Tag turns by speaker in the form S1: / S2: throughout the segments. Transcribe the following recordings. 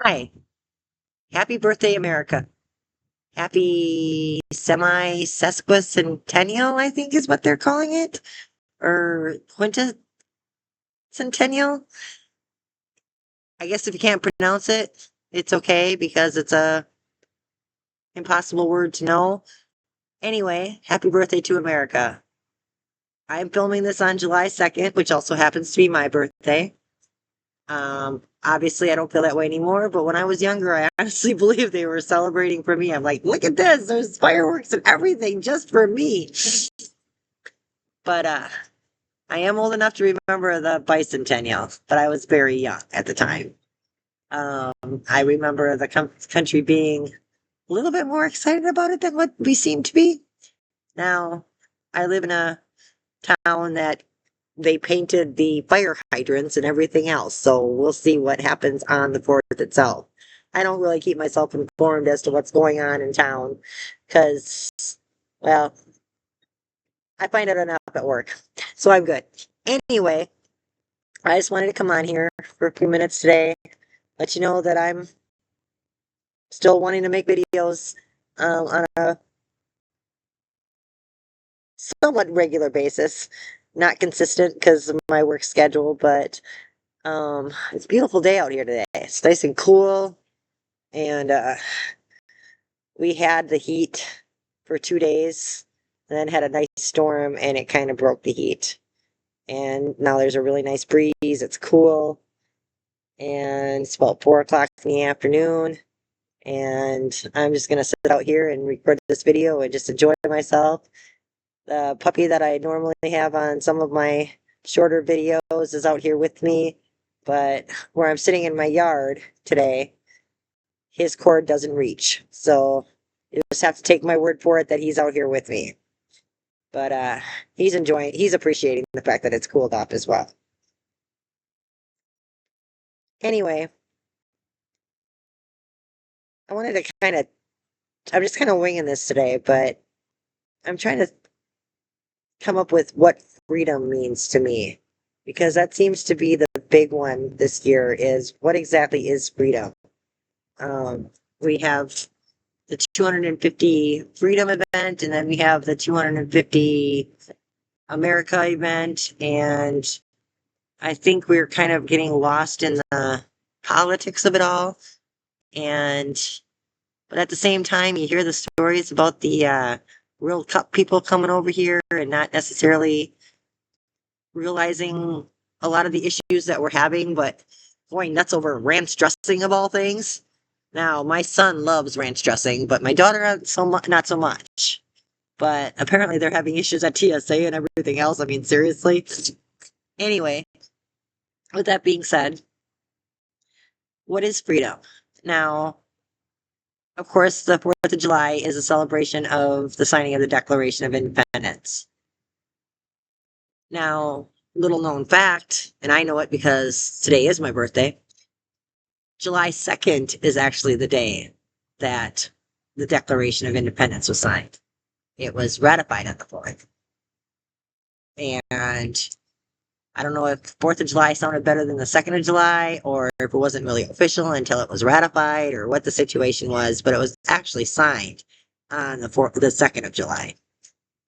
S1: Hi, happy birthday, America. Happy semi-sesquicentennial, I think is what they're calling it, or quinticentennial. I guess if you can't pronounce it, it's okay because it's a impossible word to know. Anyway, happy birthday to America. I'm filming this on July 2nd, which also happens to be my birthday. Obviously I don't feel that way anymore, but when I was younger, I honestly believed they were celebrating for me. I'm like, look at this, there's fireworks and everything just for me. But I am old enough to remember the bicentennial, but I was very young at the time. I remember the country being a little bit more excited about it than what we seem to be. Now, I live in a town that they painted the fire hydrants and everything else, so we'll see what happens on the 4th itself. I don't really keep myself informed as to what's going on in town because, well, I find out enough at work, so I'm good. Anyway, I just wanted to come on here for a few minutes today, let you know that I'm still wanting to make videos on a somewhat regular basis. Not consistent because of my work schedule, but it's a beautiful day out here today. It's nice and cool, and we had the heat for 2 days, and then had a nice storm, and it kind of broke the heat. And now there's a really nice breeze. It's cool, and it's about 4 o'clock in the afternoon. And I'm just gonna sit out here and record this video and just enjoy myself. The puppy that I normally have on some of my shorter videos is out here with me, but where I'm sitting in my yard today, his cord doesn't reach. So you just have to take my word for it that he's out here with me. But he's appreciating the fact that it's cooled off as well. Anyway, I wanted to I'm just kind of winging this today, but I'm trying to come up with what freedom means to me, because that seems to be the big one this year, is what exactly is freedom. We have the 250 freedom event, and then we have the 250 America event, and I think we're kind of getting lost in the politics of it all. And but at the same time, you hear the stories about the World Cup people coming over here and not necessarily realizing a lot of the issues that we're having, but going nuts over ranch dressing of all things. Now, my son loves ranch dressing, but my daughter not so much. But apparently, they're having issues at TSA and everything else. I mean, seriously. Anyway, with that being said, what is freedom? Now, of course, the 4th of July is a celebration of the signing of the Declaration of Independence. Now, little known fact, and I know it because today is my birthday, July 2nd is actually the day that the Declaration of Independence was signed. It was ratified on the 4th. And I don't know if 4th of July sounded better than the 2nd of July, or if it wasn't really official until it was ratified, or what the situation was, but it was actually signed on the 2nd of July.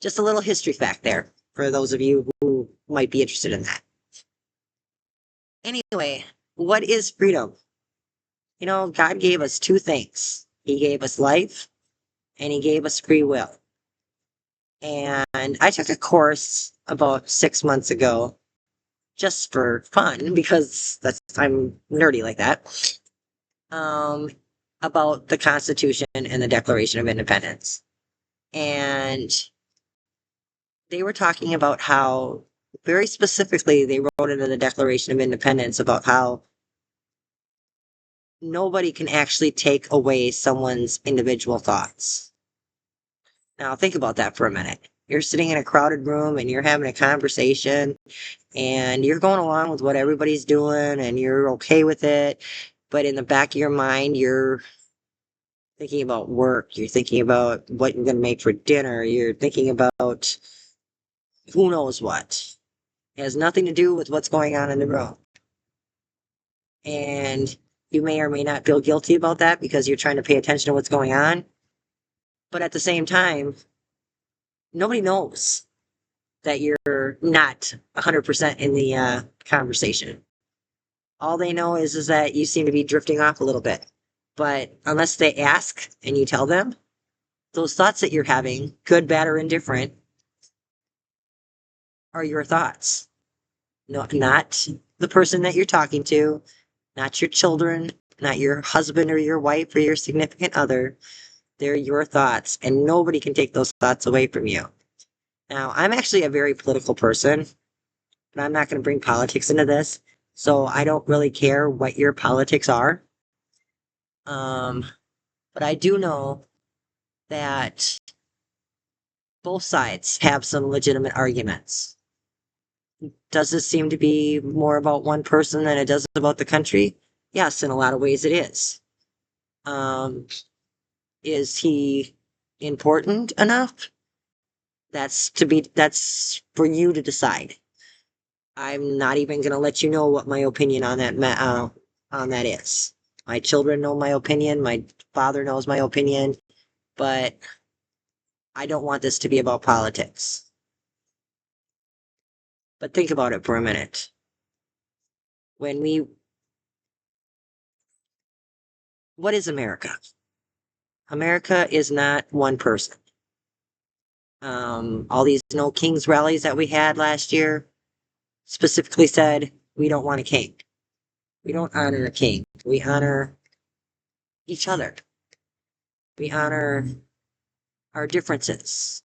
S1: Just a little history fact there for those of you who might be interested in that. Anyway, what is freedom? You know, God gave us two things. He gave us life and he gave us free will. And I took a course about 6 months ago just for fun because I'm nerdy like that. Um, about the Constitution and the Declaration of Independence. And they were talking about how, very specifically, they wrote into the Declaration of Independence about how nobody can actually take away someone's individual thoughts. Now, think about that for a minute. You're sitting in a crowded room and you're having a conversation and you're going along with what everybody's doing and you're okay with it. But in the back of your mind, you're thinking about work. You're thinking about what you're going to make for dinner. You're thinking about who knows what. It has nothing to do with what's going on in the room. And You may or may not feel guilty about that because you're trying to pay attention to what's going on. But at the same time, nobody knows that you're not 100% in the conversation. All they know is that you seem to be drifting off a little bit. But unless they ask and you tell them, those thoughts that you're having, good, bad, or indifferent, are your thoughts. No, not the person that you're talking to, not your children, not your husband or your wife or your significant other. They're your thoughts, and nobody can take those thoughts away from you. Now, I'm actually a very political person, but I'm not going to bring politics into this. So I don't really care what your politics are. Um, but I do know that both sides have some legitimate arguments. Does this seem to be more about one person than it does about the country? Yes, in a lot of ways it is. Is he important enough? That's for you to decide. I'm not even going to let you know what my opinion on that is. My children know my opinion. My father knows my opinion, but I don't want this to be about politics. But think about it for a minute. What is America? America is not one person. All these No Kings rallies that we had last year specifically said we don't want a king. We don't honor a king. We honor each other. We honor our differences,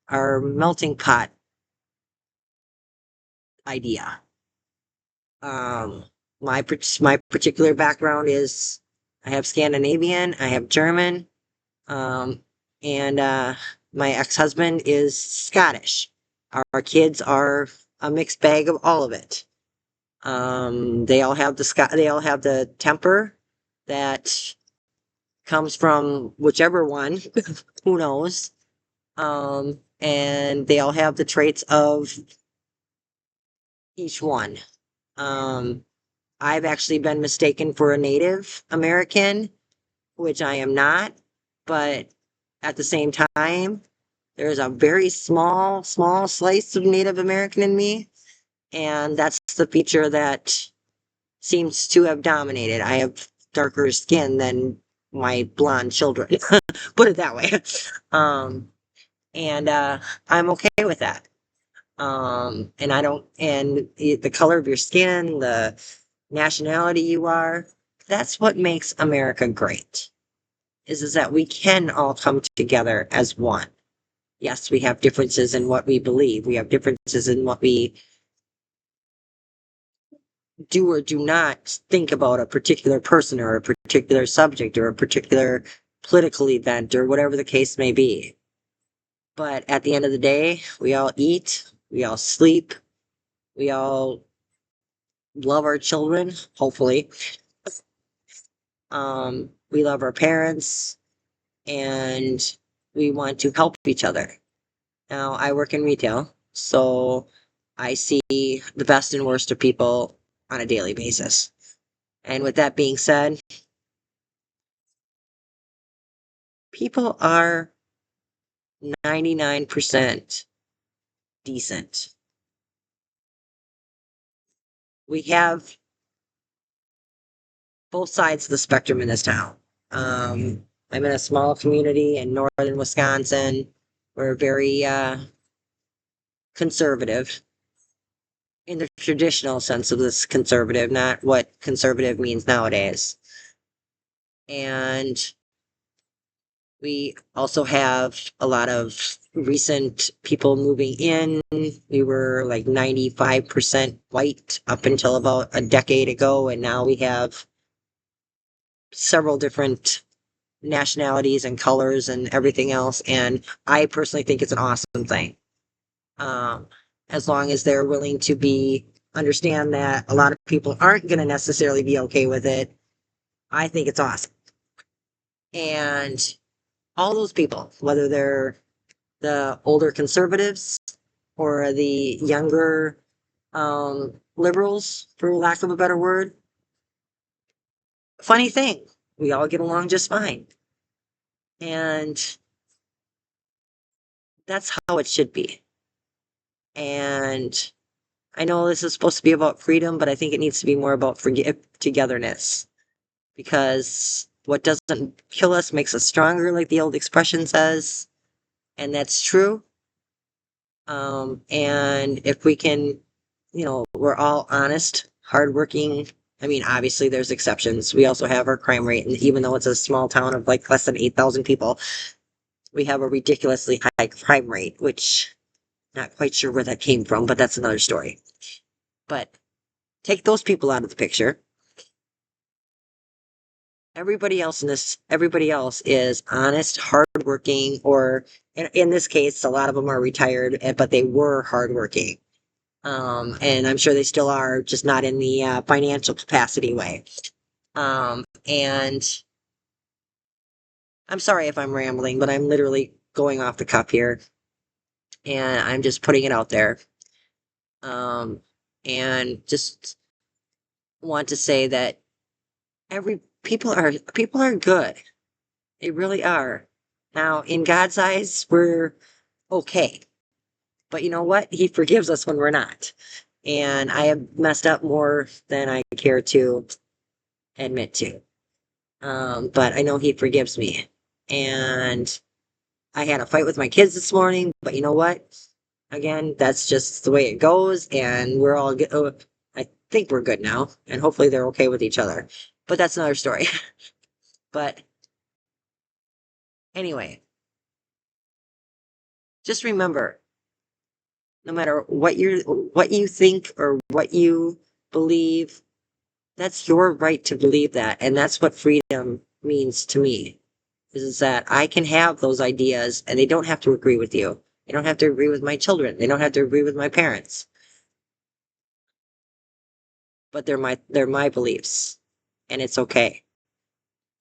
S1: our melting pot idea. My particular background is I have Scandinavian, I have German, and my ex-husband is Scottish. Our kids are a mixed bag of all of it. They all have the temper that comes from whichever one, who knows. And they all have the traits of each one. I've actually been mistaken for a Native American, which I am not, but at the same time, there's a very small slice of Native American in me, and that's the feature that seems to have dominated. I have darker skin than my blonde children, put it that way. And I'm okay with that. And I don't, and the color of your skin, the nationality you are, that's what makes America great. Is that we can all come together as one. Yes, we have differences in what we believe. We have differences in what we do or do not think about a particular person or a particular subject or a particular political event or whatever the case may be. But at the end of the day, we all eat, we all sleep, we all love our children, hopefully. We love our parents, and we want to help each other. Now, I work in retail, so I see the best and worst of people on a daily basis. And with that being said, people are 99% decent. We have both sides of the spectrum in this town. I'm in a small community in northern Wisconsin. We're very conservative in the traditional sense of this conservative, not what conservative means nowadays. And we also have a lot of recent people moving in. We were like 95% white up until about a decade ago, and now we have several different nationalities and colors and everything else. And I personally think it's an awesome thing. As long as they're willing to understand that a lot of people aren't going to necessarily be okay with it, I think it's awesome. And all those people, whether they're the older conservatives or the younger liberals, for lack of a better word, funny thing, we all get along just fine. And that's how it should be. And I know this is supposed to be about freedom, but I think it needs to be more about togetherness. Because what doesn't kill us makes us stronger, like the old expression says. And that's true. And if we can, we're all honest, hardworking. I mean, obviously there's exceptions. We also have our crime rate, and even though it's a small town of like less than 8,000 people, we have a ridiculously high crime rate, which not quite sure where that came from, but that's another story. But take those people out of the picture. Everybody else is honest, hardworking, or in this case, a lot of them are retired, but they were hardworking. And I'm sure they still are, just not in the financial capacity way. And I'm sorry if I'm rambling, but I'm literally going off the cuff here, and I'm just putting it out there. And just want to say that every people are good. They really are. Now, in God's eyes, we're okay. But you know what? He forgives us when we're not. And I have messed up more than I care to admit to. But I know he forgives me. And I had a fight with my kids this morning, but you know what? Again, that's just the way it goes, and we're all good. Oh, I think we're good now, and hopefully they're okay with each other. But that's another story. But anyway, just remember, no matter what you think or what you believe, that's your right to believe that, and that's what freedom means to me. Is that I can have those ideas, and they don't have to agree with you. They don't have to agree with my children. They don't have to agree with my parents. But they're my beliefs, and it's okay.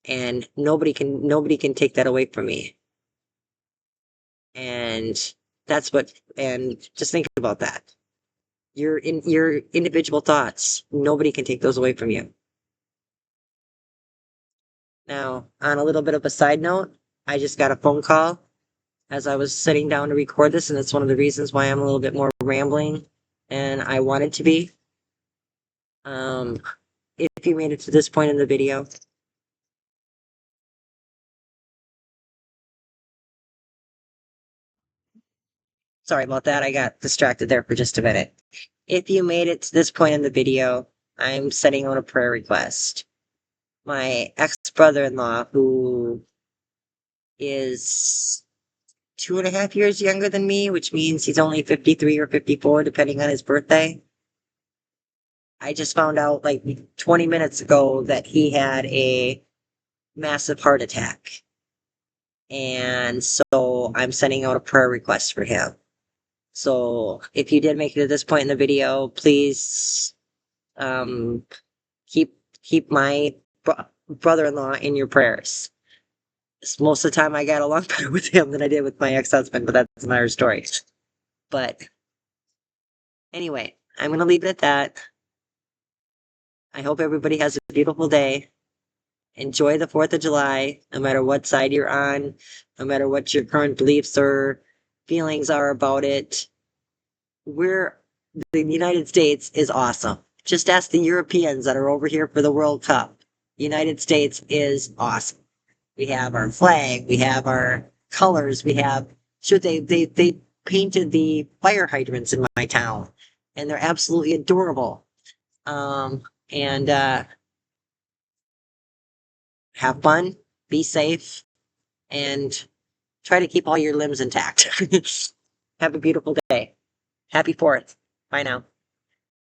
S1: And nobody can take that away from me. And and just think about that. Your individual thoughts, nobody can take those away from you. Now, on a little bit of a side note, I just got a phone call as I was sitting down to record this, and it's one of the reasons why I'm a little bit more rambling than I wanted to be. Um, if you made it to this point in the video, sorry about that. I got distracted there for just a minute. If you made it to this point in the video, I'm sending out a prayer request. My ex-brother-in-law, who is 2.5 years younger than me, which means he's only 53 or 54, depending on his birthday. I just found out like 20 minutes ago that he had a massive heart attack. And so I'm sending out a prayer request for him. So if you did make it to this point in the video, please um, keep my brother-in-law in your prayers. Most of the time I got along better with him than I did with my ex-husband, but that's another story. But anyway, I'm going to leave it at that. I hope everybody has a beautiful day. Enjoy the 4th of July, no matter what side you're on, no matter what your current beliefs or feelings are about it. The United States is awesome. Just ask the Europeans that are over here for the World Cup. United States is awesome. We have our flag, we have our colors, they painted the fire hydrants in my town, and they're absolutely adorable. And have fun, be safe, and try to keep all your limbs intact. Have a beautiful day. Happy 4th. Bye now.